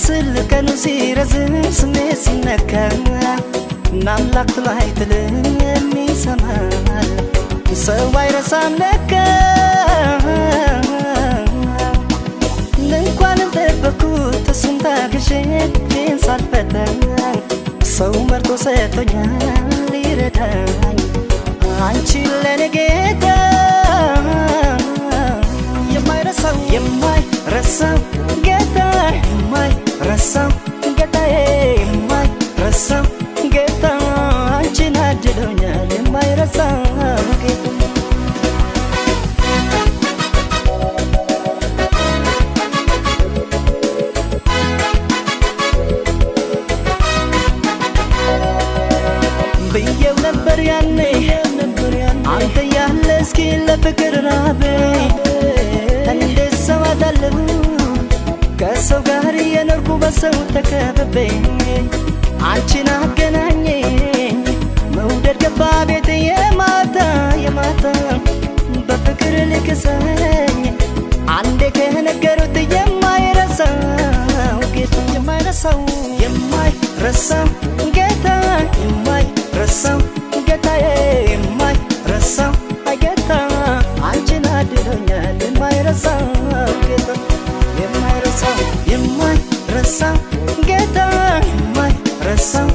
ቢመስል ቀኑ ሲረዝም ስሜት ሲነካ ናምላክ ላይ ትልም የሚሰማል ሰው አይረሳም ለካ እንኳን ጠበኩት እሱን ታግሼ ፊቴን ሳልፈታ ሰው መርጦ ሰጥቶኛል ይረዳኝ አንቺ ለኔ ጌታ የማይረሳው ጌታ የማይረሳው ጌታዬ የማይረሳው ጌታ አንቺን አድሎኛል የማይረሳው ጌታ ብዬው ነበር ያኔ አንተ ያለ እስኪ ለፍቅር ራበኝ እንዴት ሰው አጣለሁ ከሰው ጋር የኖርኩ በሰው ተከብቤ አንቺን አገናኘኝ መውደድ ገባ ቤቴ የማታ በፍቅር ልክሰኝ አንዴ ከነገሩት የማይረሳው ጌታ የማይረሳው ጌታ የማይረሳው ጌታዬ የማይረሳው ጌታ አንቺን አድሎኛል የማይረሳው ጌታ የማይረሳው ጌታ የማይረሳው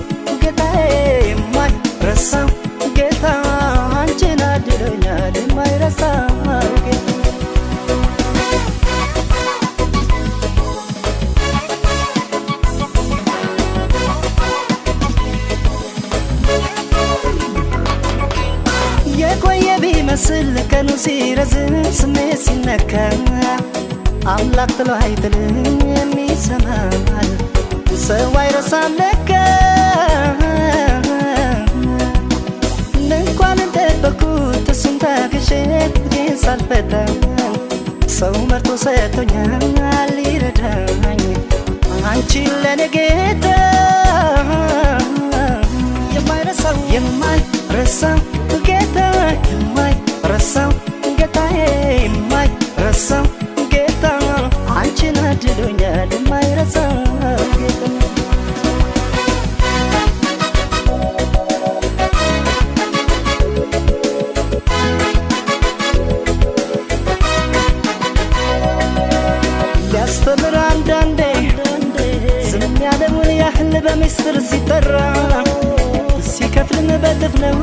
ጌታዬ የማይረሳው ጌታ አንቺን አድሎኛል የማይረሳው ጌታ የቆየ ቢመስል ቀኑ ሲረዝም ስሜት ሲነካ አምላክ ጥሎ አይጥልም የሚሰማል ሰው አይረሳም ለካ እንኳን ጠበኩት እሱን ታግሼ ፊቴን ሳልፈታ ሰው መርጦ ሰጥቶኛል ይረዳኝ አንቺ ለኔ ጌታ የማይረሳው ጌታ የማይረሳው ጌታዬ የማይረሳው ጌታ አንቺን አድሎኛል የማይረሳው ጌታ ሊያስተምር አንዳንዴ ዝም ያለውን ያህል በሚስጥር ሲጠራ ሲከፍልን በጥፍ ነው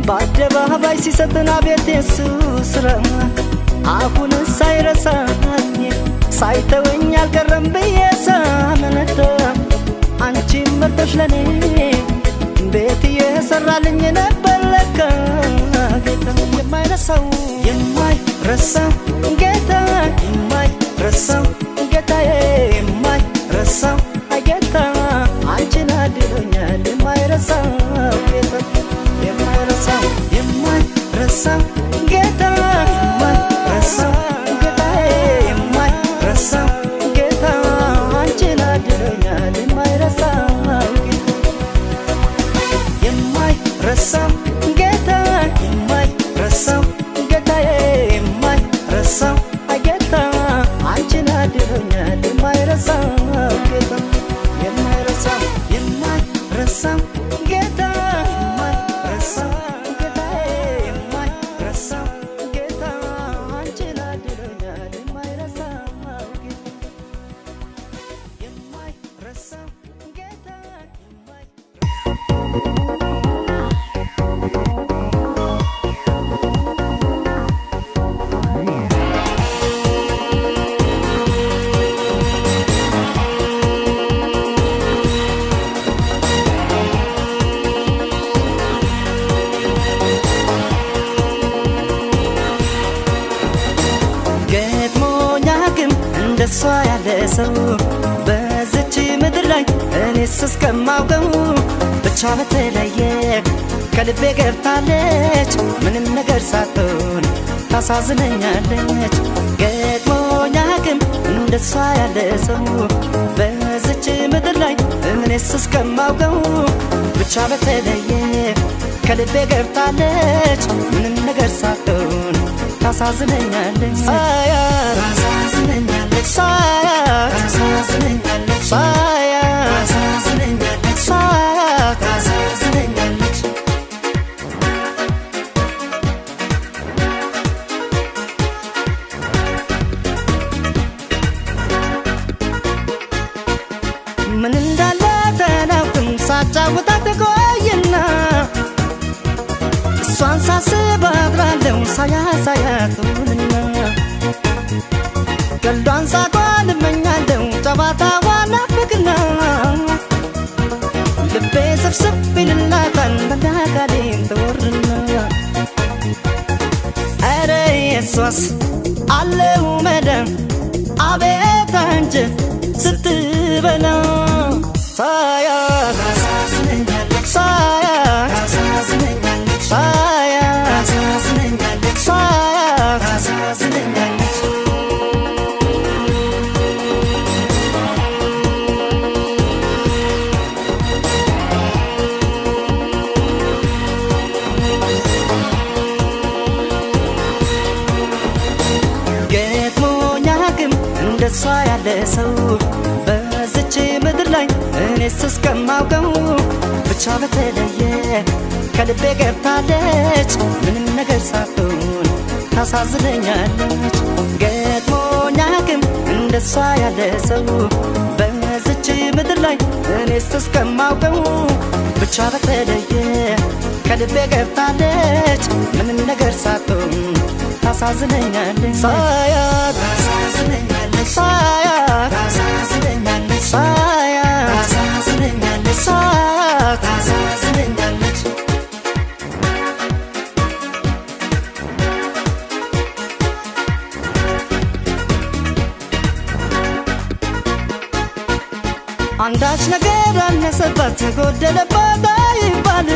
በአደባባይ ሲሰጥን አቤት የሱ ስራ አሁንስ ሳይረሳኝ ሳይተወኝ አልቀረም ብዬ ሳመነታ አንቺን መርጠሽ ለኔ ቤት የሰራልኝ ነበር ለካ ጌታ የማይረሳው ጌታ የማይረሳው ጌታዬ የማይረሳው ጌታ አንቺን አድሎኛል የማይረሳው ጌታ የማይረሳው ጌታ የማይረሳው ጌታዬ የማይረሳው ጌታ አንቺን አድሎኛል የማይረሳው ጌታ የማይረሳው ጌታ የማይረሳው ጌታዬ የማይረሳው ጌታ አንቺን አድሎኛል የማይረሳው ጌታ የማይረሳው ጌታ የማይረሳው ጌታዬ የማይረሳው ጌታ አንቺን አድሎኛል የማይረሳው ጌታ የማይረሳው ጌታ እንደሷ ያለ ሰው በዚች ምድር ላይ እኔስ እስከማውቀው ብቻ በተለየ ከልቤ ገብታለች ምንም ነገር ሳትሆን ታሳዝነኛለች ገጥሞኛ ግን እንደሷ ያለ ሰው በዚች ምድር ላይ እኔስ እስከማውቀው ብቻ በተለየ ከልቤ ገብታለች ምንም ነገር ሳትሆን ታሳዝነኛለች ታሳዝነኛለች ሳያት ታሳዝነኛለች ሳያት ታሳዝነኛለች ሳያት ታሳዝነኛለች ምን እንዳለ ተናውቅም ሳጫውታት ቆይና እሷን ሳስብ አድራለሁ ሳያቱንና ቀልዷን ሳቋን እመኛለሁ ጨዋታዋን ናፍቅና ልቤ ስብስብ ይልላታል በአካሌም ትወርና ኧረ የሷስ አለው መዳን አቤት አንጀት ስትበላ ሳያት ታሳዝነኛለች ሳያት ታሳዝነኛለች ሳያት ታሳዝነኛለች ሳያት ታሳዝነኛለች ገጥሞኝ አያውቅም እንደሷ ያለ ሰው በዝች ምድር ላይ እኔስ እስከማውቀው ብቻ በተለየ ከልቤ ገብታለች ምንም ነገር ሳትሆን ታሳዝነኛለች ገጥሞኝ አያውቅም እንደሷ ያለ ሰው በዝች ምድር ላይ እኔስ እስከማውቀው ብቻ በተለየ ከልቤ ገብታለች ምንም ነገር ሳትሆን ታሳዝነኛለች ሳያት ታሳዝነኛለች ሳያት ታሳዝነኛለች ሳያት ታሳዝነኛለች ሳያት ታሳዝነኛለች አንዳች ነገር አነሰባት ጎደለባት አይባል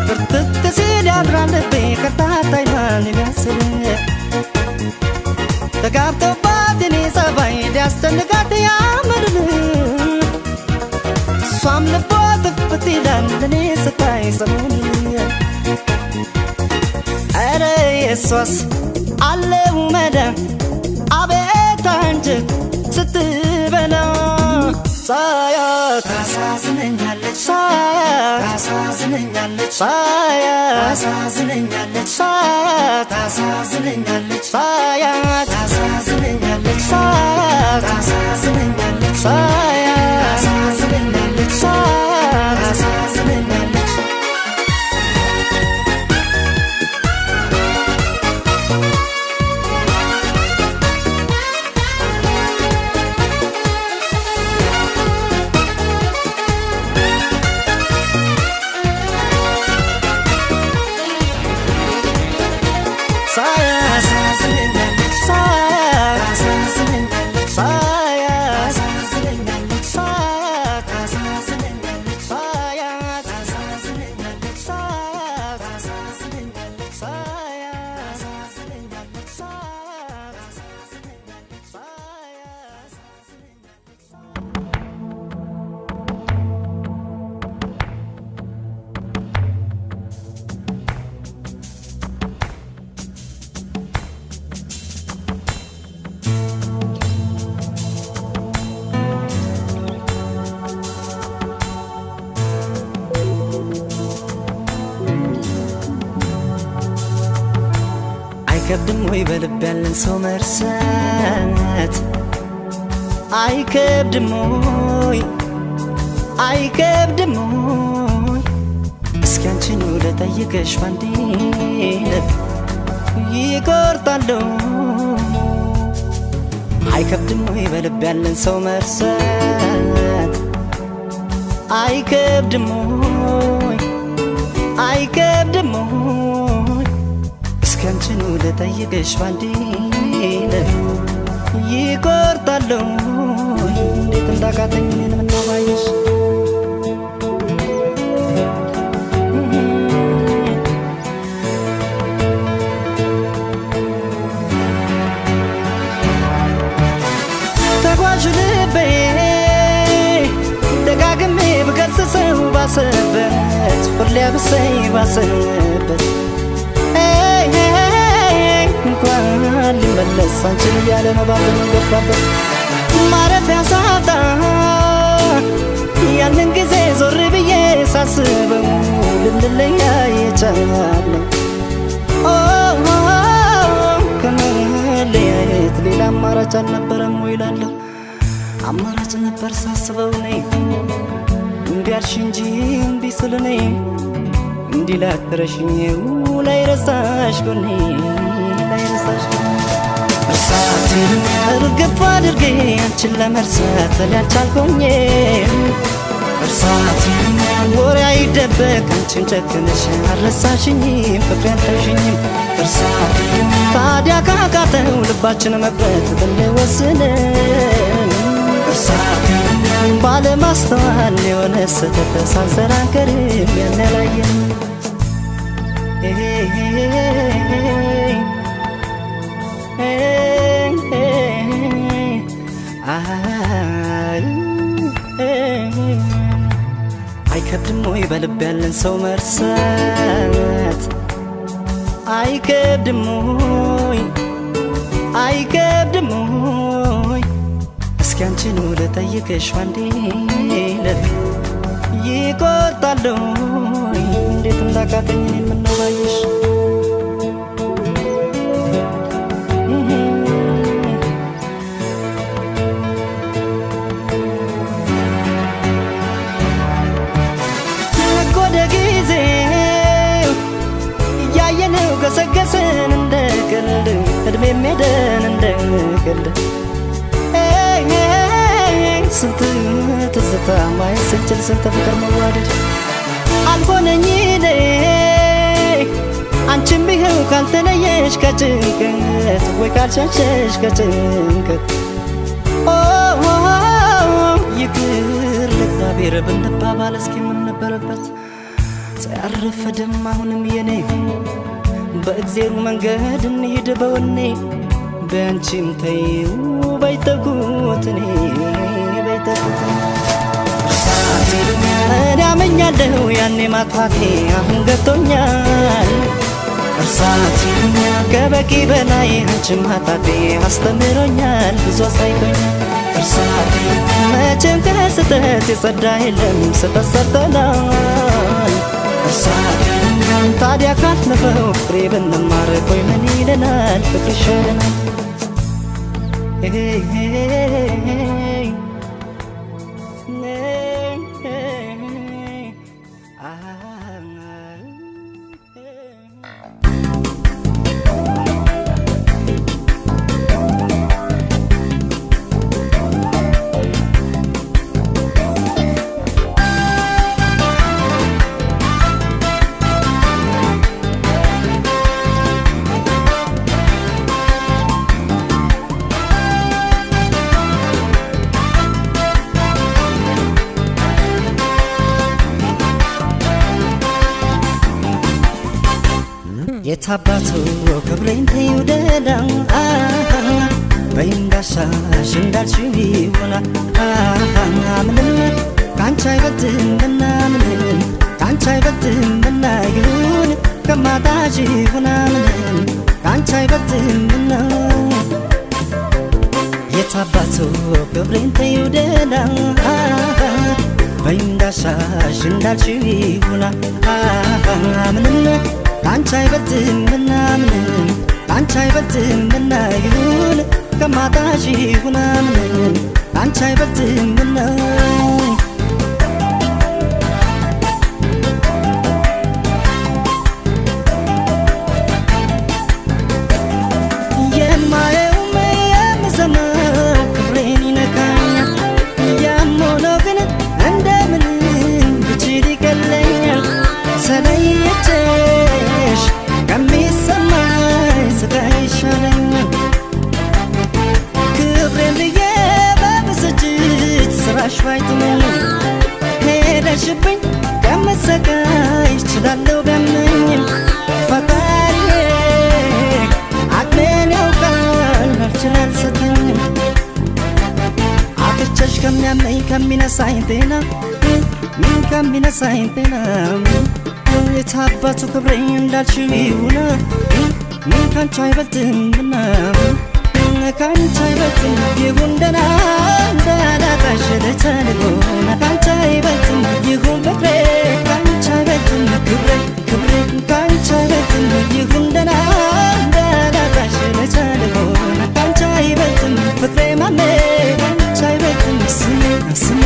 ብርትት ሲል ያድራል ልቤ ከርታታ ይላል የሚያስብ ተጋብቶባት እኔ ጸባይ ሊያስጨንቃት ያምርል እሷም ልቧ ጥፍት ይላል እኔ ስታይ ሰሞኑን ኧረ የሷስ አለው መዳን አቤት አንጀት ስትበላ ሳያት ታሳዝነኛለች ሳያት ታሳዝነኛለች ሳያት ታሳዝነኛለች ሳያት ታሳዝነኛለች ሳያት ታሳዝነኛለች ሳያት ታሳዝነኛለች ሳያት ታሳዝነኛለች ሳያት ታሳዝነኛለች አይከብድም ወይ በልብ ያለን ሰው መርሳት አይከብድም ወይ አይከብድም ወይ እስኪ አንቺን ልጠይቅሽ ባንዴ ልብ ይቆርጣለሁ አይከብድም ወይ በልብ ያለን ሰው መርሳት አይከብድም ወይ አይከብድም ወይ እስኪ አንቺን ልጠይቅሽ ባንዴ ልብ ይቆርጣለሁ እንዴት እንዳቃተኝ ምነው ባየሽ ተጓዥ ልቤ ደጋግሜ ብገስጸው ባሰበት ሁሌ ብሰይ ባሰበት እንኳን ልመለስ ሳንችል ያለ መባዘን ገባበት ማረፊያ ሳጣ ያንን ጊዜ ዞር ብዬ ሳስበው ልንለያየቻለሁ ከመለያየት ሌላ አማራጭ አልነበረም ወይ እላለሁ አማራጭ ነበር ሳስበው ነይ እምቢ አልሽ እንጂ እምቢ ስል ነይ እንዲህ ላትረሽኝ ላይረሳሽ ጎኔ ላይረሳሽ እርሳቴን እርግፍ አድርጌ አንቺን ለመርሳት እኔ አልቻልኩኝ እርሳቴን ወሬ አይደበቅ አንቺን ጨክነሽ አልረሳሽኝም ፍቅሬ አልተውሽኝም እርሳቴን ታዲያ ካቃተው ልባችን መቅረት ብንወስን እርሳቴን ባለማስተዋል የሆነ ስህተት ሳንሰራ አንቀርም ያን ያላየን አይከብድም ወይ በልብ ያለን ሰው መርሳት አይከብድም ወይ አይከብድም ወይ እስኪ አንቺን ልጠይቅሽ አንዴ ለብ ይቆርጣል ወይ እንዴት እንዳቃተኝ ምነው ባየሽ ገሰገስን እንደ ቀልድ እድሜም ሄደን እንደ ቀልድ ስንት ትዝታ ማየት ስንችል ስንት ፍቅር መዋደድ አልሆነኝ እኔ አንቺም ቢኸው ካልተለየሽ ከጭንቀት ወይ ካልሸሸሽ ከጭንቀት ይቅር ለእግዚአብሔር ብንባባል እስኪ ምን ነበረበት ሳያረፈደም አሁንም የኔ በእግዚአብሔር መንገድ እንሂድ በወኔ በአንቺም ተይው ባይተኩት እኔ ባይተኩት እርሳቴን እኔ አመኛለሁ ያኔ ማጥፋቴ አሁን ገብቶኛል እርሳቴን ከበቂ በላይ አንቺን ማጣቴ አስተምሮኛል ብዙ አሳይቶኛል እርሳቴን መቼም ከስህተት የጸዳ የለም ስህተት ሰርተናል እርሳቴን ታዲያ ካለፈው ፍሬ ብንማር ቆይ ምን ይለናል ፍቅር ይሻለናል የታባቱ ክብሬን ተይውደዳ በይንዳሻሽ እንዳልሽው ይሆና ምንም ካንቺ አይበልጥም ምናምን ካንቺ አይበልጥም ምናይሁን ከማጣሽ ይሆና ምንም ካንቺ አይበልጥም ምና የታባቱ ክብሬን ተይውደዳ በይንዳሻሽ እንዳልሽው ይሆና ምንም ካንቺ አይበልጥም ምናምን ካንቺ አይበልጥም ምናይሁን ከማጣሽ ይሁን ምንም ካንቺ አይበልጥም ምና የማየው የምሰማው ክብሬን ይነካኛል ያም ሆኖ ግን እንደምን ብችል ይቀለኛል ተለየችሽ ከሚሰማኝ ስቃይ ይሻለኛል ክብሬን ብዬ በብስጭት ስራሽ ባይጥመኝ ሄደሽብኝ ከምሰቃይ እችላለሁ ቢያመኝም ፈጣሪዬ አቅሜን ያውቃል አልችል አልሰጠኝም አጥቼሽ ከሚያመኝ ከሚነሳኝ ጤና ምን ከሚነሳኝ ጤና የታባቱ ክብሬ እንዳልሽው ይሁን ምን ካንቺ አይበልጥም ምናምን ካንቺ አይበልጥም ይሁን ደህና እንዳላጣሽ ለተንጎና ካንቺ አይበልጥም ይሁን ፍቅሬ ካንቺ አይበልጥም ክብሬ ክብሬ ካንቺ አይበልጥም ይሁን ደህና እንዳላጣሽ ለተንጎና ካንቺ አይበልጥም ፍቅሬ ማሜ ካንቺ አይበልጥም ስሜ ስሜ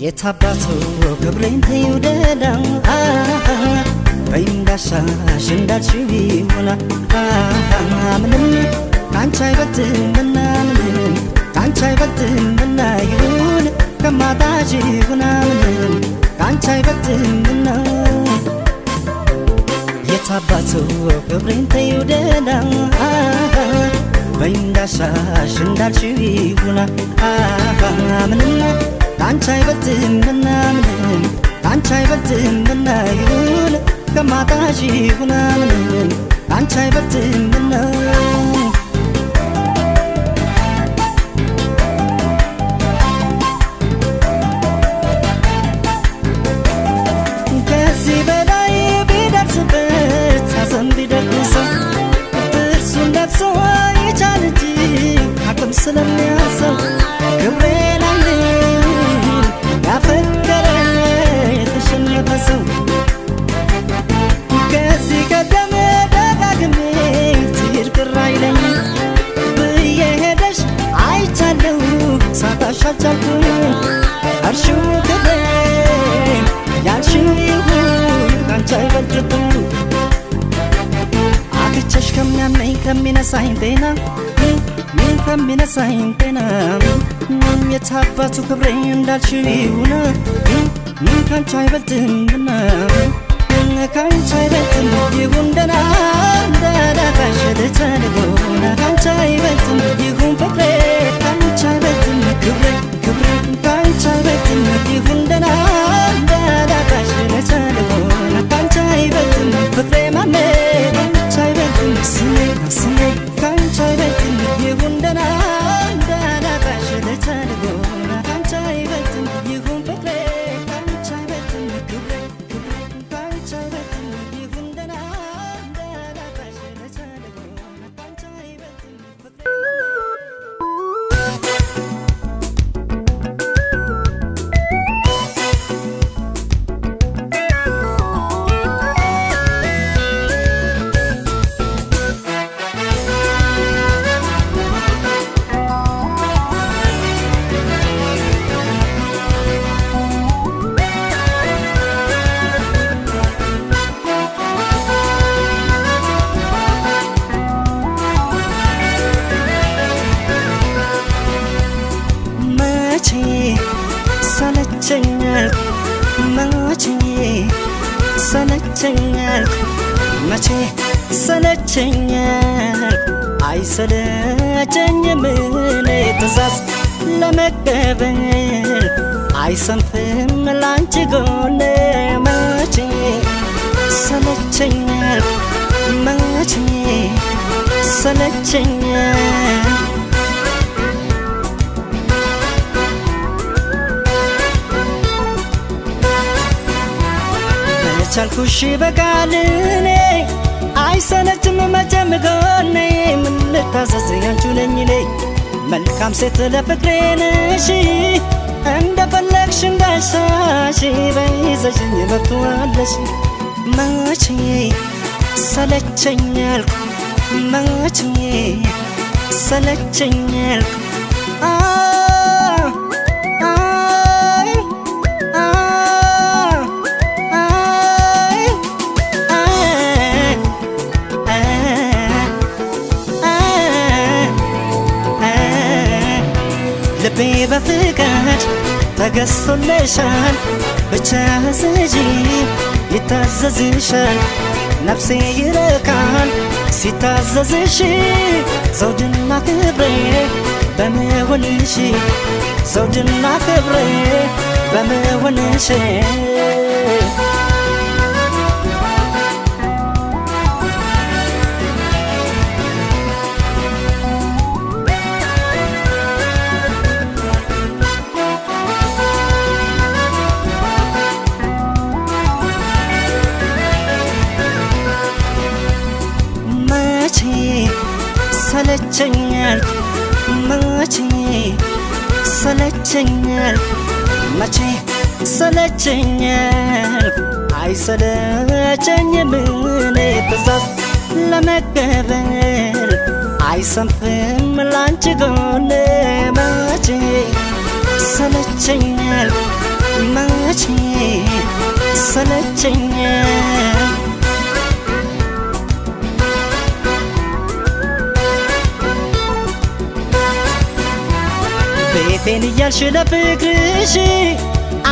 የታባቱ ክብሬን ተይውደዳ በይንዳሻሽ እንዳልሽው ይሆና ምንም ካንቺ አይበልጥምና ምንም ካንቺ አይበልጥምና ይሁን ከማጣሽ ይሁና ምንም ካንቺ አይበልጥምና የታባቱ ክብሬን ተይውደዳ በይንዳሻሽ እንዳልሽው ይሆና ምንም ካንቺ አይበልጥምና ምንም ካንቺ አይበልጥምና ይሁን ከማጣሽ ይሁን ምንም ካንቺ አይበልጥምና ከዚህ በላይ ቢደርስበት ሐዘን ቢደርሰው ጥርሱን ለብሶ ይቻል እንጂ አቅም ስለሚያንሰው ክብሬ ያፈቀረ የተሸነፈ ሰው ከዚህ ቀደም ደጋግሜ ትሄድ ቅር አይለኝም ብዬ ሄደሽ አይቻለሁ ሳጣሽ አልቻልኩም አልሽው ክብሬን ያልሽው ይሁን ካንቺ አይበልጥም አግቼሽ ከሚያመኝ ከሚነሳኝ ጤና ከሚነሳኝ ጤና የታባቱ ክብሬ እንዳልሽው ይሁን ካንቺ አይበልጥምና ካንቺ አይበልጥም ይሁን ደህና እንዳላጣሽ ለተንጎና ካንቺ አይበልጥም ይሁን ፍቅሬ ካንቺ አይበልጥም ክብሬ ክብሬ ካንቺ አይበልጥም ይሁን ደህና እንዳላጣሽ ለተንጎና ካንቺ አይበልጥም ፍቅሬ ማሜ ካንቺ አይበልጥም ስሜ ስሜ ካንቺ አይበልጥም ይሁን ደህና እንዳላጣሽ ለተንጎና ካንቺ አይበልጥም ይሁን ፍቅሬ ካንቺ አይበልጥም ክብሬ ክብሬ ካንቺ አይበልጥም ይሁን ደህና እንዳላጣሽ ለተንጎና ካንቺ አይበልጥም ፍቅሬ ሰለቸኛል መቼ ሰለቸኛል አይሰለቸኝም እኔ ትእዛዝ ለመቀበል አይሰንፍም ላንቺ ጎኔ መቼ ሰለቸኛል ቻልኩሽ በቃል እኔ አይሰለችም መቼም ጎኔ ምን ልታዘዝ ያንቺው ነኝ እኔ መልካም ሴት ለፍቅሬ ነሽ እንደፈለግሽ እንዳሻሽ በይዘሽኝ መብትዋለሽ መቼ ሰለቸኛል መቼ ሰለቸኛል ልቤ በፍቃድ ተገዝቶልሻል ብቻ ስጂ ይታዘዝሻል ነፍሴ ይረካል ሲታዘዝሽ ዘውድና ክብሬ በመሆንሽ ዘውድና ክብሬ በመሆንሽ ሰለቸኛል መቼ ሰለቸኛል መቼ ሰለቸኛል አይሰለቸኝም እኔ ትእዛዝ ለመቀበል አይሰንፍም ላንቺ ጎን መቼ ሰለቸኛል መቼ ሰለቸኛል ቤቴን እያልሽ ለፍቅርሽ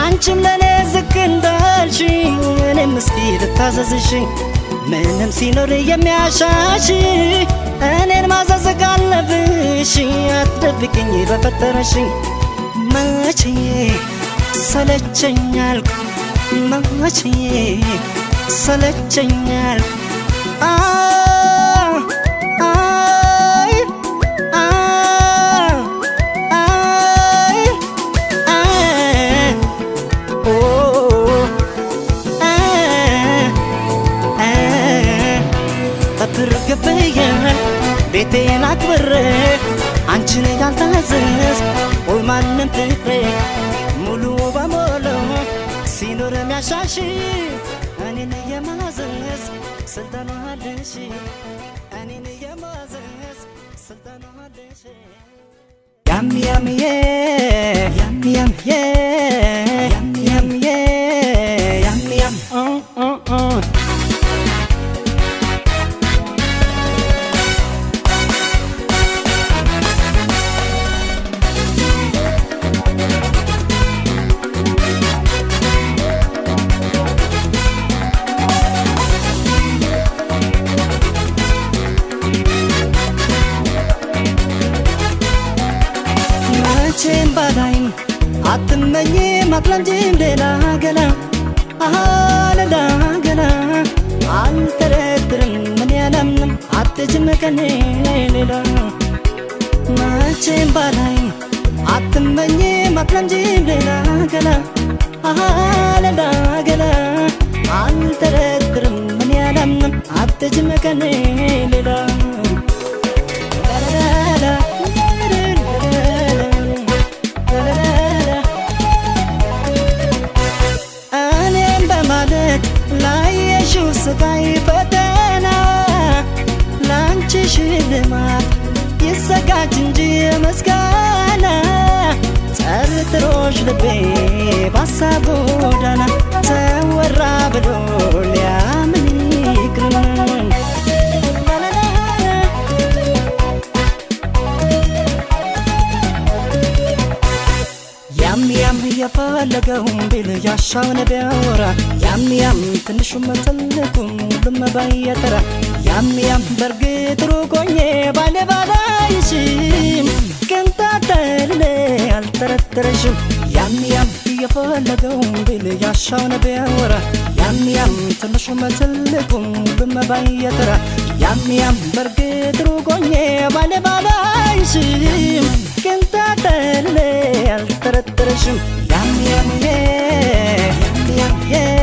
አንቺም ለኔ ዝቅ እንዳልሽ እኔም እስኪ ልታዘዝሽ ምንም ሲኖር የሚያሻሽ እኔን ማዘዝ ካለብሽ አትደብቅኝ በፈጠረሽ መቼ ሰለቸኛል መቼ ሰለቸኛል ቤቴን አክብሬ አንቺን ያልታዘዝ ወይ ማንም ፍቅሬ ሙሉ በሙሉ ሲኖር የሚያሻሽ እኔን የማዘዝ ስልጣኑ አለሽ እኔን የማዘዝ ስልጣኑ አለሽ ያም ያም ያም ያም ያም ያም ያም ያም ባላይም አትመኝም አትለምጂም ሌላ ገላ ሌላ ገላ አልጠረጥርም ምን ያለምንም አትጅም ከኔ ሌላ መቼም ባላይም አትመኝም አትለምጂም ሌላ ገላ ሌላ ገላ አልጠረጥርም ምን ያለምንም አትጅም ከኔ ሌላ ስቃይ ፈተና ላንቺ ሽልማት ይዘጋጅ እንጂ ምስጋና ጠርጥሮሽ ልቤ ባሳብ ጎዳና ተወራ ብሎ ሊያምን ይቅርም ያም ያም የፈለገውን ቢል ያሻውን ቢያወራ ያም ያም ትንሹም ትልቁም ሁሉም ባይጠራ ያም ያም በርግጥ ሩቆኜ ባለ ባላይሽም ቅንጣት ታህል አልጠረጠረሽም ያም ያም የፈለገውን ቢል ያሻውን ቢያወራ ያም ያም ትንሹም ትልቁም ሁሉም ባይጠራ ያም ያም በርግጥ ሩቆኜ ባለ ባላይሽም ቅንጣት ታህል አልጠረጠረሽም ያም ያም ያም ያም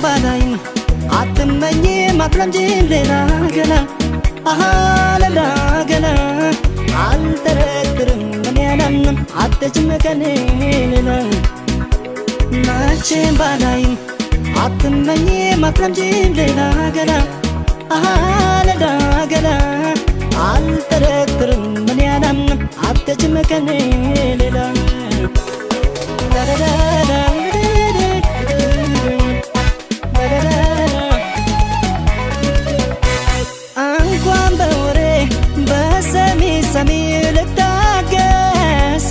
ባላይም አትመኝም አትለምጂም ሌላ ገላ ሌላ ገላ አልጠረጥርም ምን ያለምንም አትጅም ከኔ ሌላ መቼም ባላይም አትመኝም አትለምጂም ሌላ ገላ ሌላ ገላ አልጠረጥርም ምን ያለምንም አትጅም ከኔ ሌላ እንኳን በወሬ በሰሚ ሰሚ ልታገስ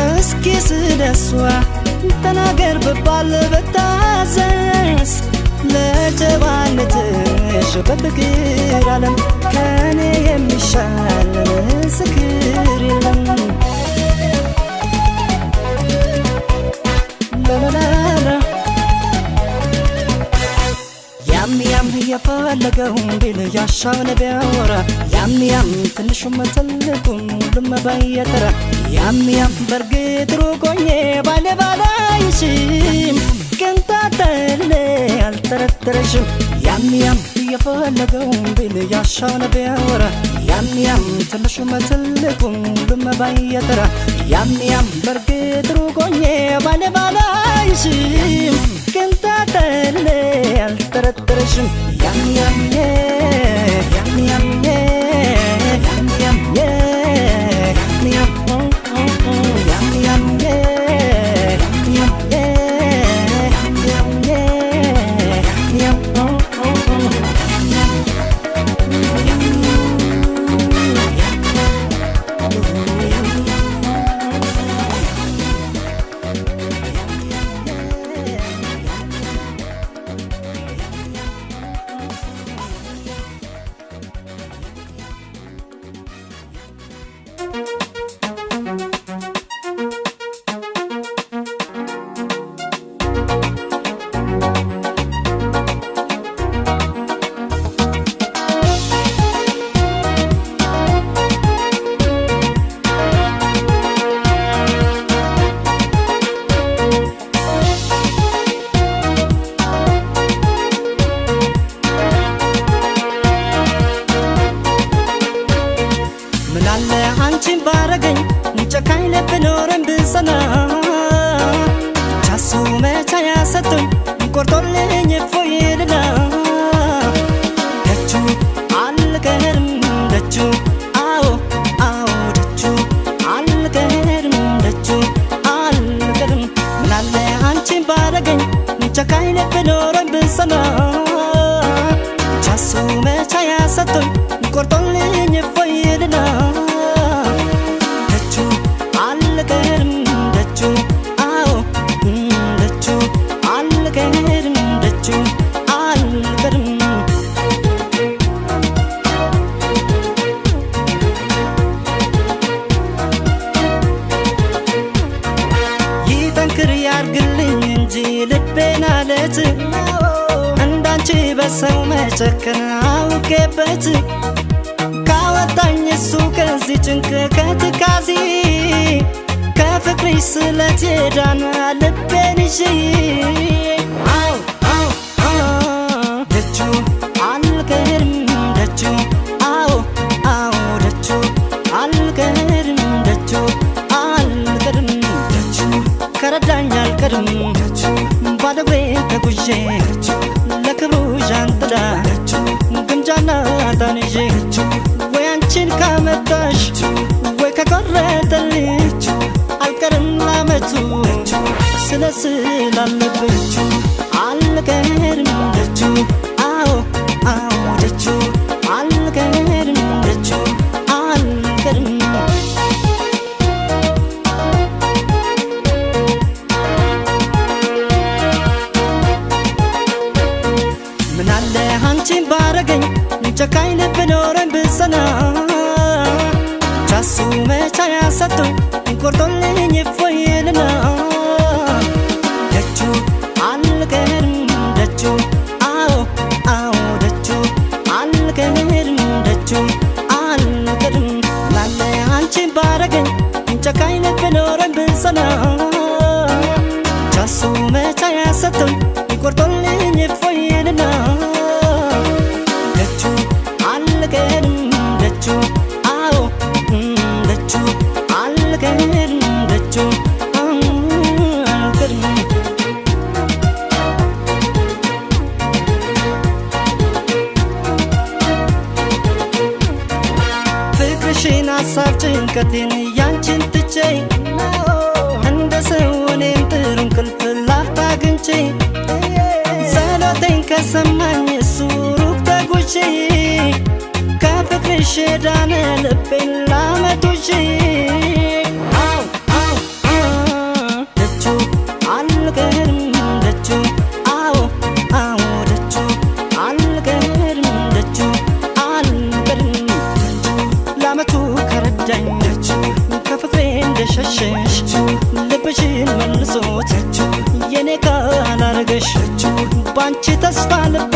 እስኪ ስለሷ ተናገር ብባል ብታዘዝ ለጀዋነትሽ በፍቅር ዓለም ከኔ የሚሻል ምስክር የለም ያም የፈለገውን ቢል ያሻውን ቢያወራ ያም ትንሹም ትልቁም ሁሉም ባየተራ ያም በርግጥ ሩቆኜ ባለባላይሽም ቅንጣተል አልጠረጠረሽም ያም የፈለገውን ቢል ያሻውን ቢያወራ ያም ትንሹም ትልቁም ሁሉም ባየተራ ያም በርግጥ ሩቆኜ ባለባላይሽም ቅንጣተል አልጠረጠረሽም ያም በሰው መጨከን አውቄበት ካወጣኝ እሱ ከዚህ ጭንቅ ከትካዜ ከፍቅርሽ ስለት የዳነ ልቤን ይዤ ደጁ አልቀርም ደጁ ደጁ አልቀርም ደጁ አልቀርም ደጁ ከረዳኝ አልቀርም ደጁ ባዶ እግሬን ተጉዤ ለክብሩ ዣንጥላ ግምጃና ታንዤ ወይ አንቺን ካመጣሽ ወይ ከቆረጠልሽ አልቀርም ላመቱ ስለስላለብኝ አልቀርም ደጁ ደጁ አልቀርም ደጁ አልቀርም ምናለ አንቺን ባረገኝ ጨካኝ ልብ ኖረኝ ብጸና ቻሱ መቻ ያሰጡኝ ቆርጦልኝ እፎይልና ደጁ አልቀርም ደጁ ደጁ አልቀርም ደጁ አልቀርም ምናለ አንቺን ባረገኝ ጨካኝ ልብ ኖረኝ ብጸና ቻሱ መቻ ያሰጡኝ ቆርጦልኝ እፎይልና ደጁ አልቀርም ደጁ ደጁ አልቀርም ደጁ አልቀርም ፍቅርሽን ሀሳብ ጭንቀቴን ያንቺን ትቼ እንደ ሰው እኔም ጥሩ እንቅልፍ ላፍታ አግኝቼ ጸሎቴን ከሰማኝ እሱ ሩቅ ተጉዤ ከፍቅርሽ የዳነ ልቤን ላመጡሽ ደጁ አልቀርም ደጁ ደጁ አልቀርም ደጁ አልቀርም ላመቱ ከረዳኝ ደጁ ከፍቅሬ እንደሸሸሽ ልብሽን መልሶት የኔ ካላረገሽ ባንቺ ተስፋ ልቤ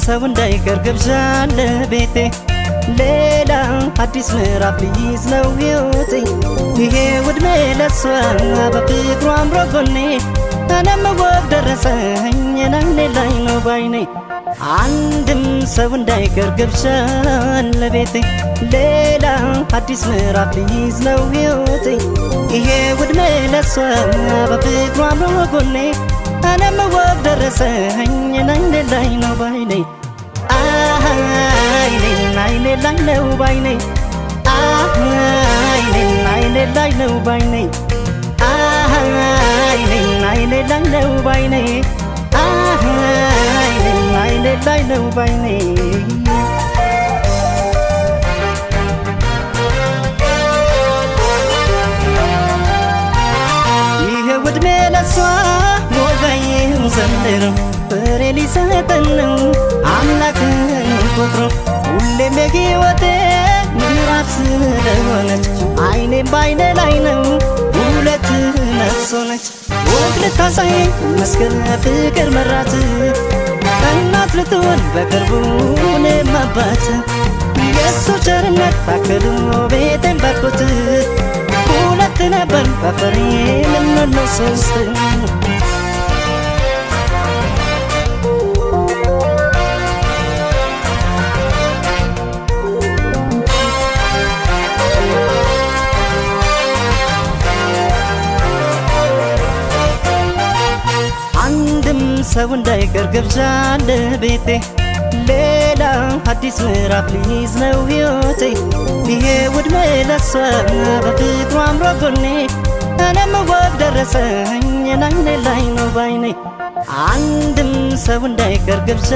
ሰው እንዳይቀር ግብዣ ለቤቴ ሌላ አዲስ ምዕራፍ ሊይዝ ነው ሕይወቴ ይሄ ውድሜ ለሷ በፍቅሩ አምሮ ጎኔ እኔም ወግ ደረሰኝ ናይኔ ላይ ነው ባይኔ አንድም ሰው እንዳይቀር ግብዣ ለቤቴ ሌላ አዲስ ምዕራፍ ሊይዝ ነው ሕይወቴ ይሄ ውድሜ ለሷ በፍቅሩ አምሮ ጎኔ እኔም ወግ ደረሰኝ ናይኔ ላይ ነው ባይኔ አይኔ ላይ ነው ባይኔ አይኔ ላይ ነው ባይኔ አይኔ ላይ ነው ባይኔ አይኔ ላይ ነው ባይኔ ይሄ ውድሜ ለሷ ሞጋዬው ዘንድሮ ፍሬ ሊሰጠን ነው አምላክን ቆጥሮ ሁሌም የሕይወቴ ምዕራፍ ስለሆነች አይኔም በአይኔ ላይ ነው ሁለት ነፍስ ሆነች ወግ ልታሳየኝ መስቀል ፍቅር መራት እናት ልትሆን በቅርቡ እኔም አባት የእሱ ቸርነት ታክሎ ቤቴን ባርኮት ሁለት ነበር በፍሬ ልንሆን ነው ሶስት ሰው እንዳይቀር ግብዣ ለቤቴ ሌላ አዲስ ምዕራፍ ሊይዝ ነው ሕይወቴ ይሄ ውድሜ ለሷ በፍቅሩ አምሮ ጎኔ እኔም ወግ ደረሰኝ ናይኔ ላይ ነው ባይኔ አንድም ሰው እንዳይቀር ግብዣ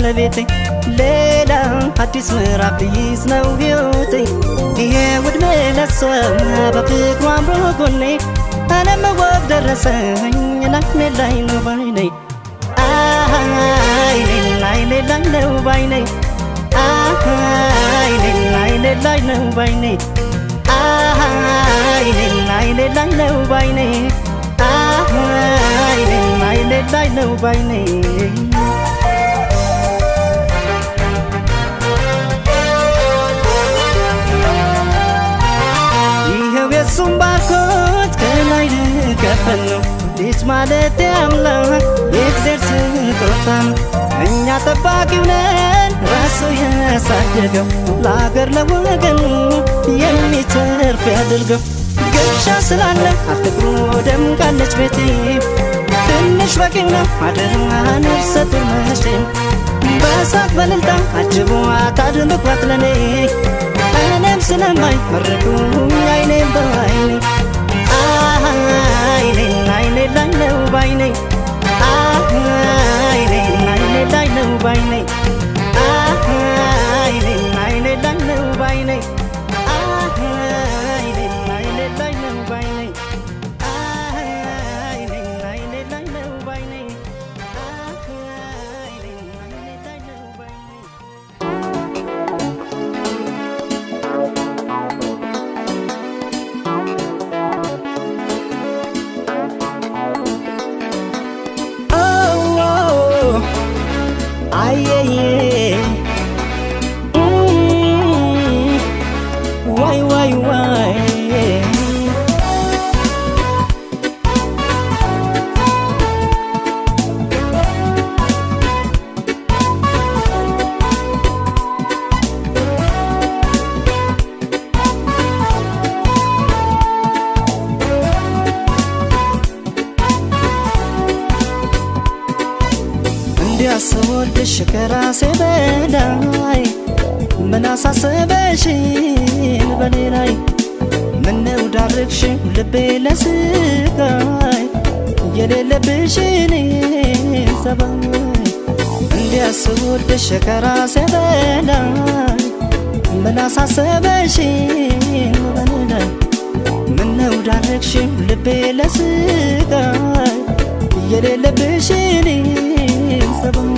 ለቤቴ ሌላ አዲስ ምዕራፍ ሊይዝ ነው ሕይወቴ ይሄ ውድሜ ለሷ በፍቅሩ አምሮ ጎኔ እኔም ወግ ደረሰኝ ናይኔ ላይ ነው ባይኔ አይኔ ላይ ነው ባይኔ አይኔ ላይ ነው ባይኔ አይኔ ላይ ነው ባይኔ አይኔ ላይ ነው ባይኔ ይኸው የሱም ባርኮት ከላይ ልከፈል ነው ልጅ ማለት አምላክ የእግዚአብሔር ስጦታ ነው እኛ ጠባቂው ነን ራሱ ያሳደገው ለአገር ለወገኑ የሚተርፍ ያድርገው ግብዣ ስላለ አትቅሩ ደምቃለች ቤቴ ትንሽ በቂው ነው አደራ ነፍሰ ጡር መቼም በሳቅ በእልልታ አጅቧት አድምቋት ለኔ እኔም ስለማይ መረቁኝ አይኔም በአይኔ አይኔ ላይ ነው ባይኔ አይኔ ላይ ነው ባይኔ አይኔ ላይ ነው ባይኔ አይኔ ላይ ነው ባይኔ አይኔ ላይ ነው ባይኔ why እንዲያስወድሽ ከራሴ በላይ ምን አሳሰበሽን በኔ ላይ ምነው ዳርግሽኝ ልቤ ለስቃይ የሌለብሽን ሰባይ እንዲያስወድሽ ከራሴ በላይ ምን አሳሰበሽን በኔ ላይ ምነው ዳርግሽኝ ልቤ ለስቃይ የሌለብሽን ሰባይ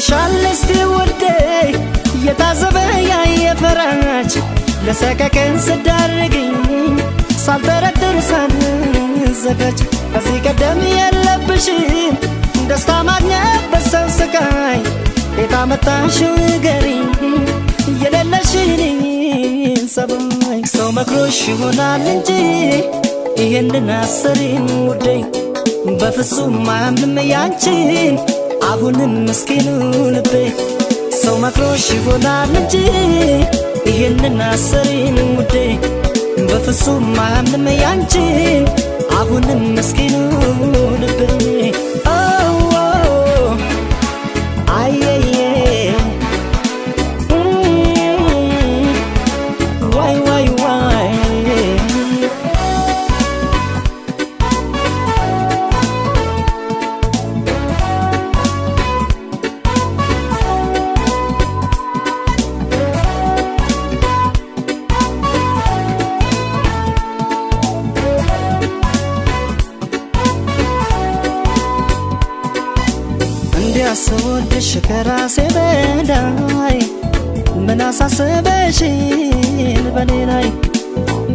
ይሻል እስቲ ውዴ የታዘበ ያየፈራች ለሰቀቀን ስዳርግኝ ሳልጠረጥር ሳልዘጋጅ ከዚህ ቀደም የለብሽም ደስታ ማግኘት በሰው ስቃይ ቤት አመጣሽው ንገሪኝ የሌለሽን ሰባይ ሰው መክሮሽ ይሆናል እንጂ ይሄንን አሰሪን ውዴ በፍጹም አያምንም ያንቺን አሁንም ምስኪኑ ልቤ ሰው መክሮሽ ይሆናል እንጂ ይሄንን አሰሪን ውዴ በፍጹም አያምንም ያንቺን አሁንም ምስኪኑ ልቤ እንዲያስወድሽ ከራሴ በላይ ምን አሳሰበሽን በኔ ላይ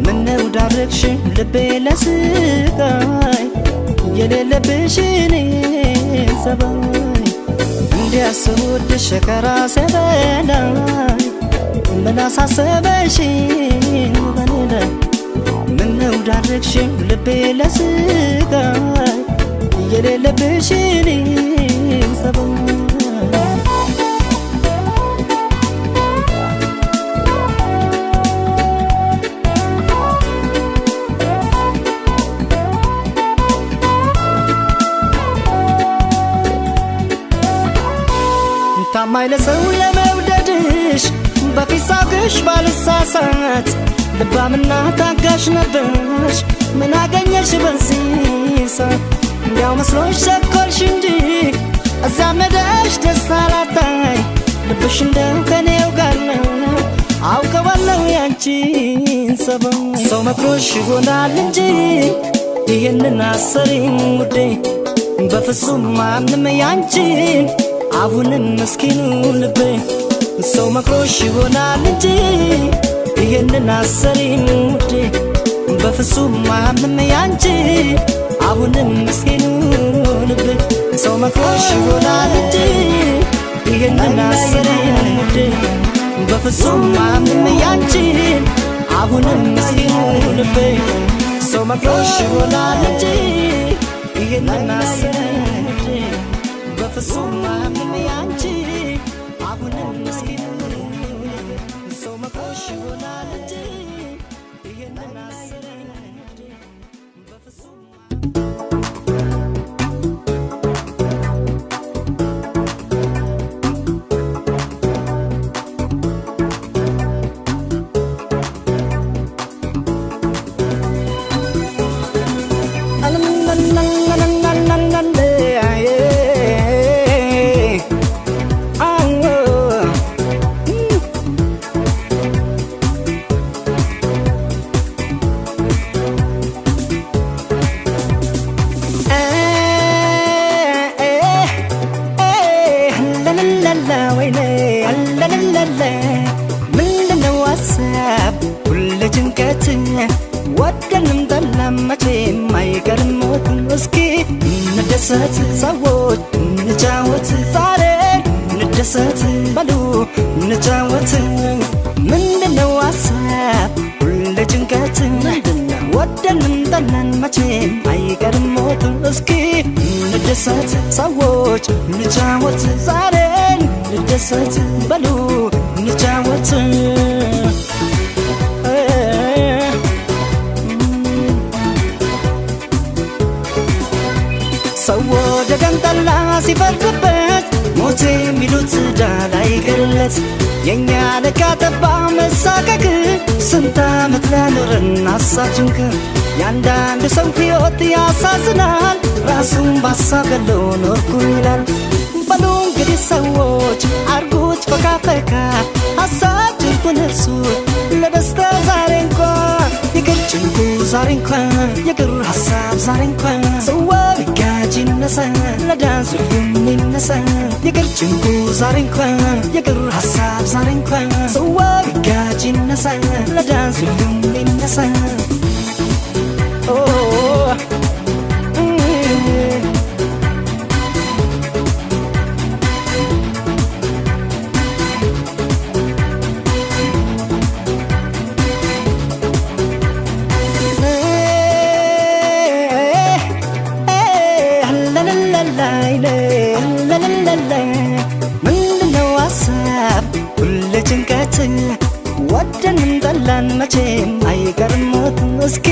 ምነው ዳረግሽ ልቤ ለስቃይ የሌለብሽን ሰባይ እንዲያስወድሽ ከራሴ በላይ ምን አሳሰበሽን በኔ ላይ ምነው ዳረግሽ ልቤ ለስቃይ የሌለብሽን ታማኝ ለሰው ለመውደድሽ በፊት ሳውቅሽ ባልሳሳት ልባምና ታጋሽ ነበርሽ ምን አገኘሽ በዚህ ሰዓት እንዲያው መስሎሽ ቸኮልሽ እንጂ አዛመደሽ ደስታ ላታይ ልብሽ እንደው ከኔው ጋር ነው አውቀዋለሁ ያንቺን ሰበብ ሰው መክሮሽ ይሆናል እንጂ ይሄንን አሰሪኝ ውዴ በፍጹም አያምንም ያንቺን አሁንም ምስኪኑ ልቤ ሰው መክሮሽ ይሆናል እንጂ ይሄንን አሰሪኝ ውዴ በፍጹም አያምንም ያንቺን አሁንም ምስኪኑ ልቤ ሰው መክሮሽ ይሆናል እንጂ ይሄንን አሰሪኝ ውዴ በፍጹም አያምንም ያንቺን አሁንም ምስኪኑ ልቤ ሰው መክሮሽ ይሆናል እንጂ ይሄንን አሰሪኝ ውዴ በፍጹም አያምንም ያንቺን አሁንም ምስኪኑ ሰው መክሮሽ ይሆናል እንጂ ይሄንን አሰሪኝ ውዴ በፍጹም ምንድነው ሀሳብ ሁሌ ጭንቀት ወደንም ጠላም መቼም አይቀርም ሞት እስኪ እንደሰት ሰዎች እንጫወት ዛሬ እንደሰት በሉ እንጫወት ምንድነው ሀሳብ ሁሌ ጭንቀት ወደንም ጠላን መቼም አይቀርም ሞት እስኪ እንደሰት ሰዎች እንጫወት ዛሬ እንደሰት በሉ እንጫወት ሰው ወደ ገንጠላ ሲፈርድበት ሞት የሚሉት ዳላ ይገርለት የኛ ለካ ጠባ መሳቀቅ ስንት ዓመት ለኖርን አሳጭንክ ያንዳንድ ሰው ሕይወት ያሳዝናል ራሱን ባሳብ ገሎ ኖርኩ ይላል በሉ እንግዲህ ሰዎች አርጉት ፈካ ፈካ ሀሳብ ጭንቁን እርሱት ለደስታ ዛሬ እንኳን ይቅር ጭንቁ ዛሬ እንኳን ይቅር ሀሳብ ዛሬ እንኳን ሰው ቢጋጅን ይነሳ ለዳንስ ሁሉም ይነሳ ይቅር ጭንቁ ዛሬ እንኳን ይቅር ሀሳብ ዛሬ እንኳን ሰዋ ጋጅ ይነሳ ለዳንስ ሁሉም ይነሳ ወደንም ጠላን መቼም አይቀርም ሞት እስኪ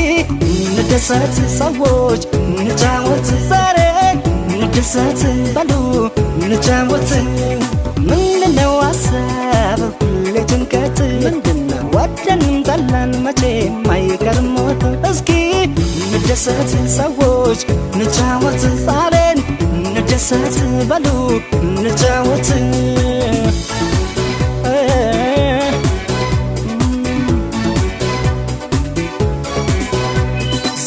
እንደሰት ሰዎች እንጫወት ዛሬ እንደሰት በሉ እንጫወት ምንድነው ሀሳብ ሁሌ ጭንቀት ምንድነው ወደንም ጠላን መቼም አይቀርም ሞት እስኪ እንደሰት ሰዎች እንጫወት ዛሬ እንደሰት በሉ እንጫወት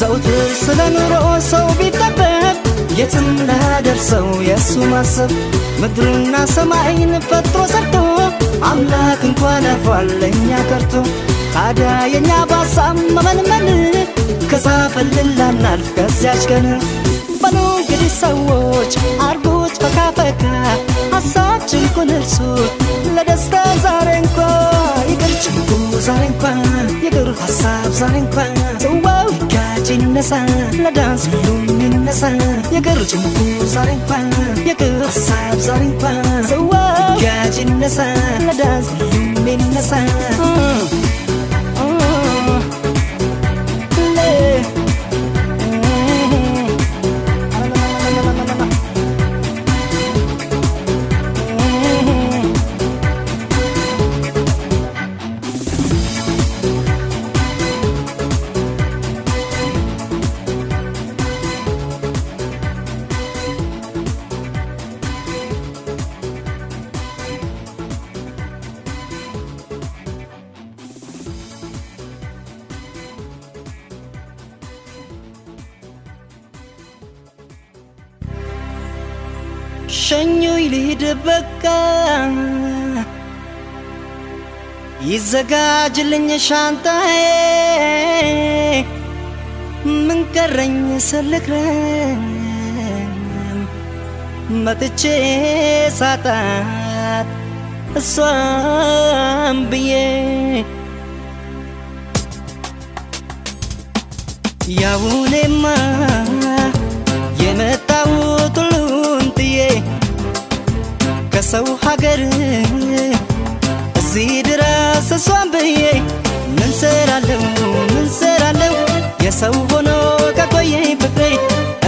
ዘውትር ስለ ኑሮ ሰው ቢጠበብ የትም ላደርሰው የእሱ ማሰብ ምድርና ሰማይን ፈጥሮ ሰርቶ አምላክ እንኳን አልፏል ለእኛ ቀርቶ ታዲያ የእኛ በሀሳብ መመንመን ከዛፈልን ላናልፍ ከዚያች ቀን በሉ እንግዲህ ሰዎች አርጉት ፈካ ፈካ ሀሳብ ጭንቁን እርሱት ለደስታ ዛሬ እንኳ ይቅር ጭንቁ ዛሬ እንኳ ይቅር ሀሳብ ዛሬ እንኳ ሰዋው ጋጅ ይነሳ ለዳንስ ሁሉም ይነሳ ይቅር ጭንቁ ዛሬ እንኳ ይቅር ሀሳብ ዛሬ እንኳ ሰዋው ጋጅ ይነሳ ለዳንስ ሁሉም ይነሳ ሸኙኝ ልሂድ በቃ ይዘጋጅልኝ ሻንጣዬ ምን ቀረኝ ስልክረም መጥቼ ሳጣት እሷም ብዬ ያውኔማ የመጣሁት ሁሉን ጥዬ ከሰው ሀገር እዚህ ድረስ እሷን ብዬ ምን ሰራለሁ የሰው ሆኖ ከቆየኝ ፍቅሬ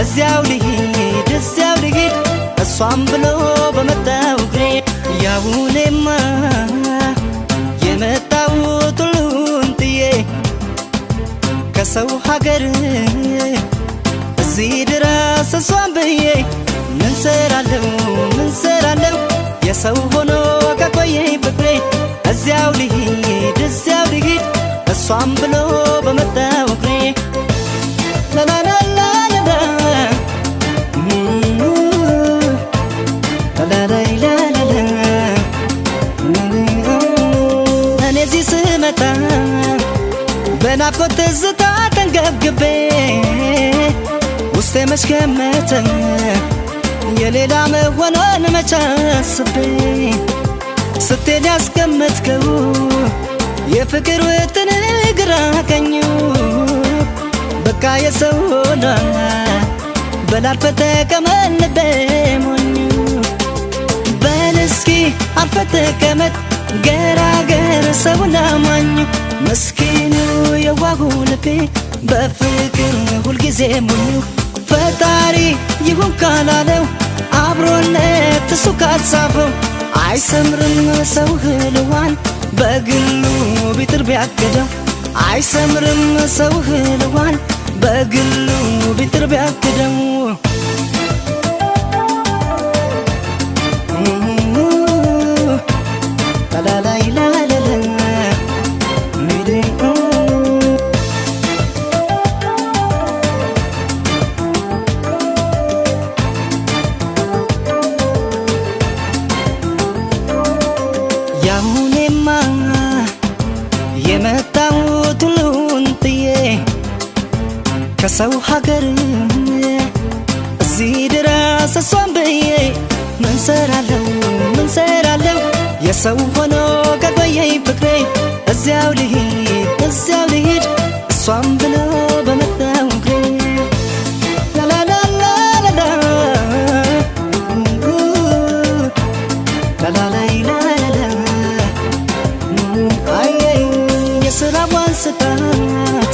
እዚያው ልሂድ እሷን ብሎ በመጣው እግሬ ያውኔማ የመጣሁት ሁሉን ጥዬ ከሰው ሀገር እዚህ ድረስ እሷን ብዬ ምን ሰራለሁ የሰው ሆኖ ከቆየኝ ፍቅሬ እዚያው ልሂድ እሷን ብሎ በመጣው እግሬ ላላላላላ ላላላላላ እኔ እዚህ ስመጣ በናፍቆት ትዝታ ተንገብግቤ ውስጤ መች ገመተ የሌላ መሆኗን መች አስቤ ስትሄድ ያስቀመጥከው የፍቅር ውጥን ግራ ቀኙ በቃ የሰው ሆኗ በላልፈ ተቀመጥ ልቤ ሞኙ በል እስኪ አርፈ ተቀመጥ ገራገር ሰውን አማኙ መስኪኑ የዋሁ ልቤ በፍቅር ሁልጊዜ ሞኙ ፈጣሪ ይሁን ካላለው አብሮነት እሱ ካልጻፈው አይሰምርም ሰው ህልዋን በግሉ ቢጥር ቢያገደው አይሰምርም ሰው ህልዋን በግሉ ቢጥር ቢያገደው የሰው ሀገር እዚህ ድረስ እሷን ብዬ ምን ሰራለው የሰው ሆኖ ከቆየኝ ፍቅሬ እዚያው ልሂድ እሷን ብሎ በመጣው እግሬ የስራዋን ስጣት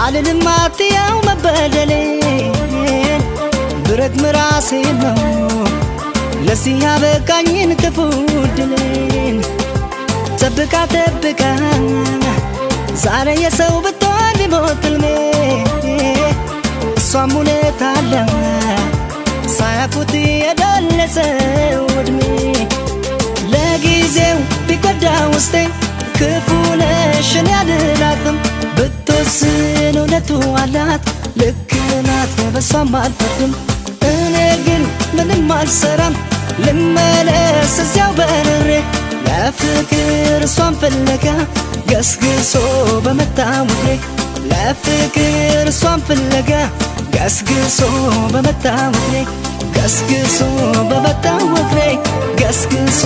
አልልም አትያው መበደሌን ብረግም ራሴን ነው ለዚህ ያበቃኝን ክፉ ዕድሌን ጠብቃ ዛሬ የሰው ብትሆን ቢሞት ሕልሜ እሷም እውነት አለ ሳያውቁት የደለሰው ዕድሜ ለጊዜው ቢጎዳ ውስጤ ክፉ ነሽ እኔ አልላትም ብትወስን እውነቱ አላት ልክ ናት በሷም አልፈርድም እኔ ግን ምንም አልሰራም ልመለስ እዚያው በርሬ ለፍቅር እሷን ፍለጋ ገስግሶ በመጣው እግሬ ለፍቅር እሷን ፍለጋ ገስግሶ በመጣው እግሬ ገስግሶ በመጣው እግሬ ገስግሶ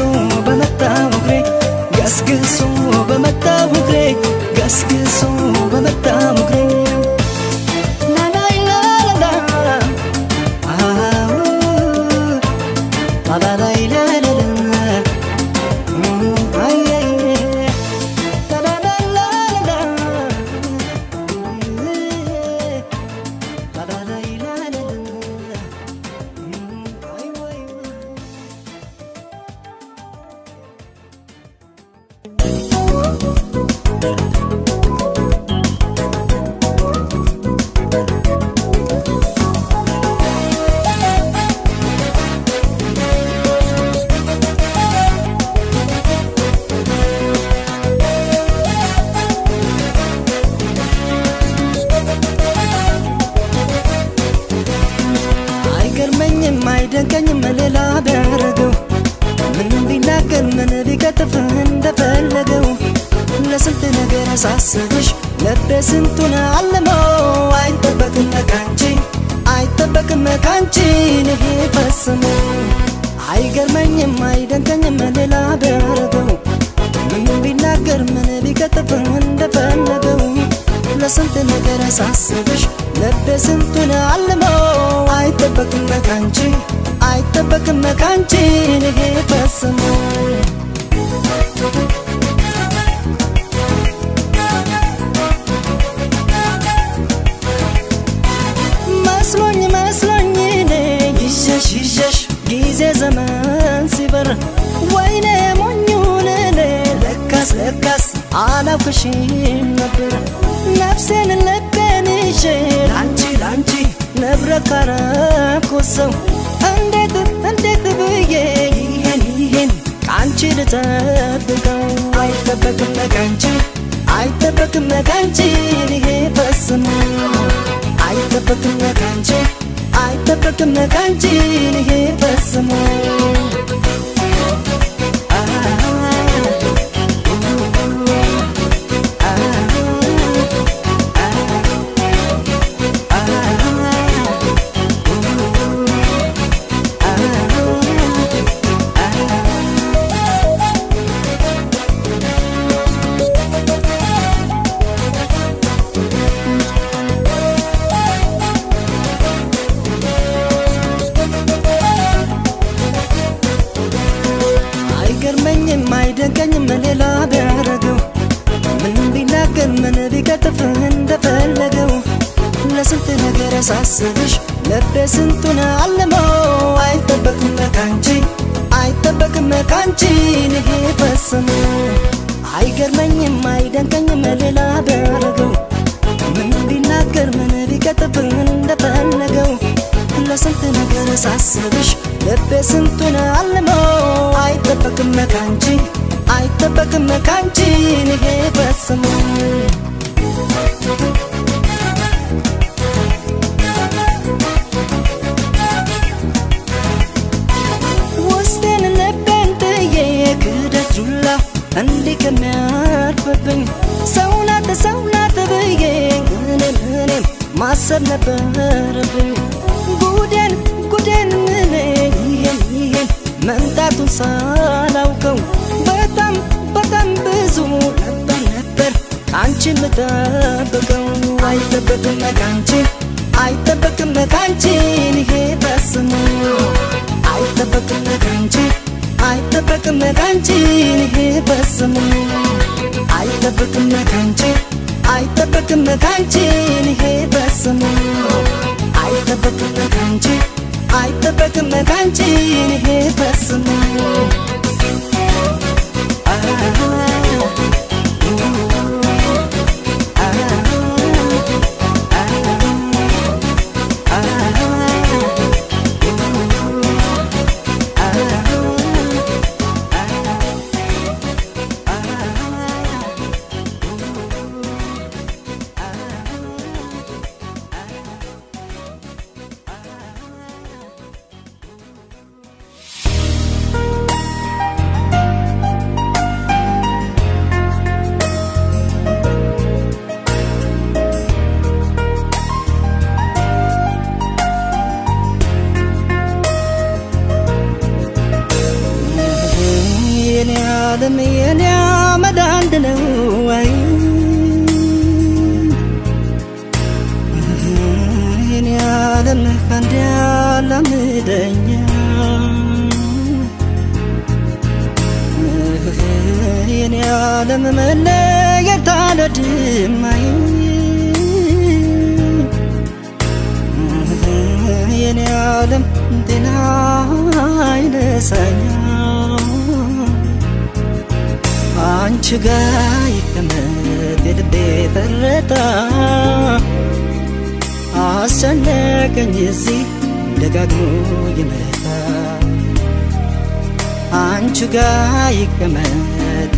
በመጣው እግሬ ገስግሶ በመጣው እግሬ ገስግሶ በመጣው እግሬ አይደንቀኝም ሌላ ቢያደርገው ምን ቢናገር ምን ቢከትፍ እንደፈለገው ለስንት ነገር ሳስብሽ ልቤ ስንቱን አለመው አይጠበቅም ካንቺ ይሄ ፈጽሞ አይገርመኝም አይደንቀኝም ሌላ ቢያደርገው ምን ቢናገር ምን ቢከትፍ እንደፈለገው ለስንት ነገር ሳስብሽ ልቤ ስንቱን አለመው አይጠበቅም ካንቺ ይሄ ፈጽሞ መስሎኝ እኔ ይሸሽ ጊዜ ዘመን ሲበር ወይኔ ሞኙን እኔ ለካስ አላውቅሽም ነበር ነፍሴን ልቤን ይዤ ላንቺ ንብረት ካረኩት ሰው እንዴት ብዬ ይሄን ካንቺ ልጠብቀው አይጠበቅም ካንቺ ይሄ ፈጽሞ አይጠበቅም ካንቺ ይሄ ፈጽሞ አይደንቀኝም ሌላ ቢያደርገው ምን ቢናገር ምን ቢከትፍ እንደፈለገው ለስንት ነገር ሳስብሽ ልቤ ስንቱን አለመው አይጠበቅም ካንቺ ይሄ ፈጽሞ አይገርመኝም አይደንቀኝም ሌላ ቢያደርገው ምን ቢናገር ምን ቢከትፍ እንደፈለገው ለስንት ነገር ሳስብሽ ልቤ ስንቱን አለመው አይጠበቅም ካንቺ ይሄ ፈጽሞ ውስጤን ልቤን ጥዬ ክደት ዱላ እንዲህ ከሚያርፍብኝ ሰው ናት ብዬ እኔም ማሰብ ነበረብኝ ጉዴን ምን ይሄን መምጣቱን ሳላውቀው በጣም ብዙ ነበር ካንቺ የምጠብቀው አይጠበቅም ካንቺ ይሄ በስሙ አይጠበቅም ካንቺ ይሄ በስሙ አይጠበቅም ካንቺ ይሄ በስሙ አይጠበቅም ካንቺ ይሄ በስሙ የኔ አመድ አንድ ነው ወይ የኔ ዓለም ካንድ ያላምደኛ የኔ ዓለም መለየት አልወድማይ የኔ ዓለም ጤና አይነሳኛ አንቺ ጋ ይቀመጥ የልቤ ትርታ አስጨነቀኝ እዚህ ደጋግሞ ይመጣ አንቺ ጋ ይቀመጥ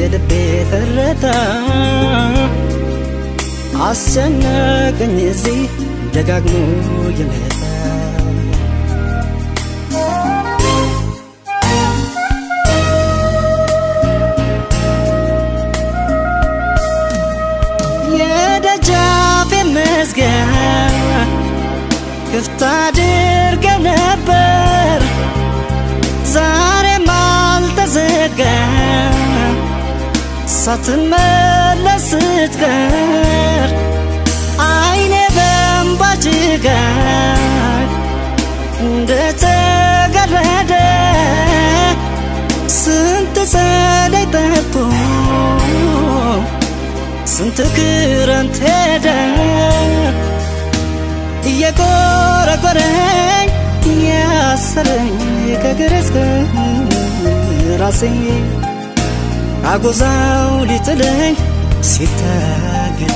የልቤ ትርታ አስጨነቀኝ እዚህ ደጋግሞ ይመጣ ክፍት አድርገህ ነበር ዛሬም አልተዘጋም ሳትመለስ ስትቀር አይኔ በእንባ ጭጋግ እንደተጋረደ ስንት ጸደይ ጠጥቶ ስንት ክረምት ሄደ እየቆረቆረኝ ያሰረኝ ከእግር እስከ ራሴ አጎዛው ሊጥለኝ ሲታገል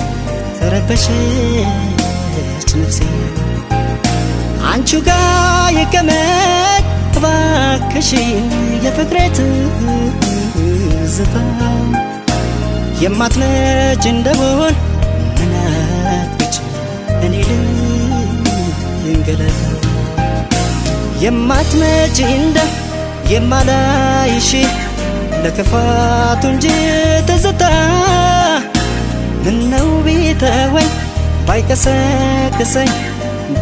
ተረበሸች ነፍሴ አንቺው ጋ ይቀመጥ እባክሽን የፍቅሬ ትዝታ የማትመጭ እንደሆን ምናትች እኔ ልንገለታ የማትመጭ እንደ የማላይሽ ለክፋቱ እንጂ ትዝታ ምነው ቢተወኝ ባይቀሰቅሰኝ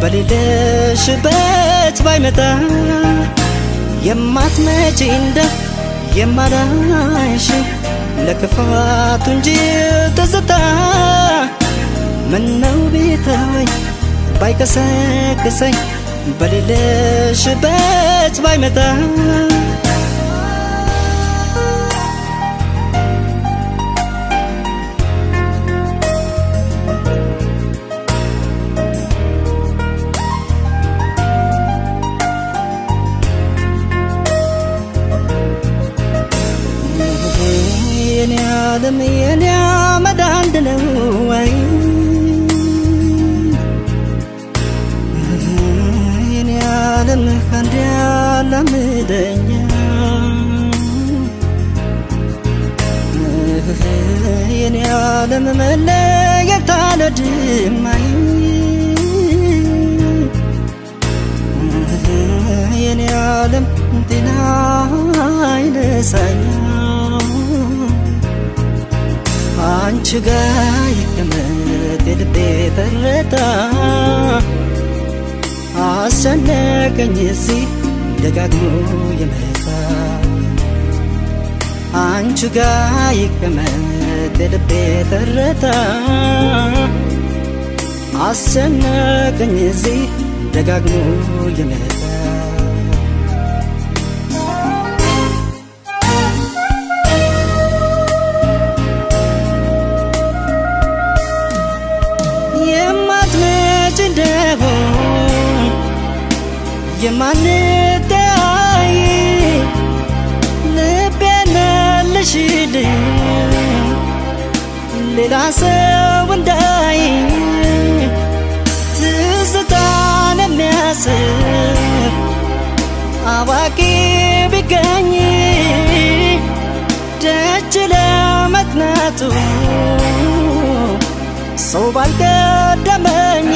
በሌለሽበት ባይመጣ የማትመጭ እንደ የማላይሽ ለክፋቱ እንጂ ትዝታ ምነው ቢተወኝ ባይቀሰቅሰኝ በሌለሽበት ባይመጣ የኔ አመድ አንድ ነው ወይ የኔ ዓለም ካንድ ያላምደኛ የኔ ዓለም መለየት አልወድማይ የኔ ዓለም ጤና አይነሳኛ አንቺ ጋ ይቀመጥ ልቤ ተረታ አስጨነቀኝ እዚህ ደጋግሞ የመጣ አንቺ ጋ ይቀመጥ ልቤ ተረታ አስጨነቀኝ እዚህ ደጋግሞ የመጣ የማትመጪ እንደሆን የማንተያይ ልቤን መልሽልኝ ሌላ ሰው እንዳይ ትዝታን የሚያስብ አዋቂ ቢገኝ ደጅ ለመጥናቱ ሰው ባልቀደመኝ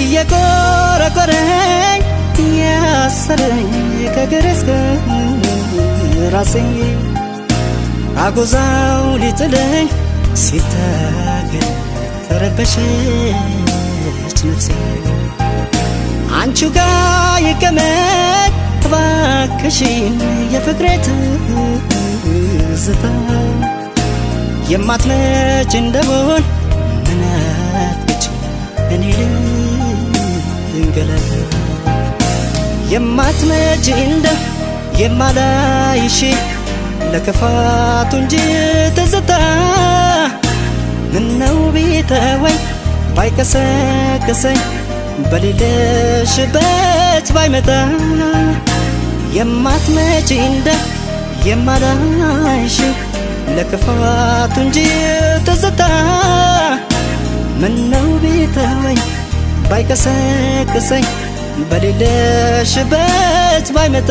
እየቆረቆረኝ ያሰረኝ ከእግር እስከ ራሴ አጎዛው ሊጥለኝ ሲታገል ተረበሸች ነፍሴ አንቺው ጋ ይቀመጥ እባክሽን የፍቅሬ ትዝታ የማትመጪ እንደሆን ምናትች እኔ ልንገላት የማትመጪ እንደ የማላይሽ ለክፋቱ እንጂ ትዝታ ምነው ቢተወኝ ባይቀሰቅሰኝ በሌለሽበት ባይመጣ የማትመጪ እንደ የማላይሽ ለክፋቱ እንጂ ትዝታ ምነው ቢተወኝ ባይቀሰቅሰኝ በሌለሽበት ባይመጣ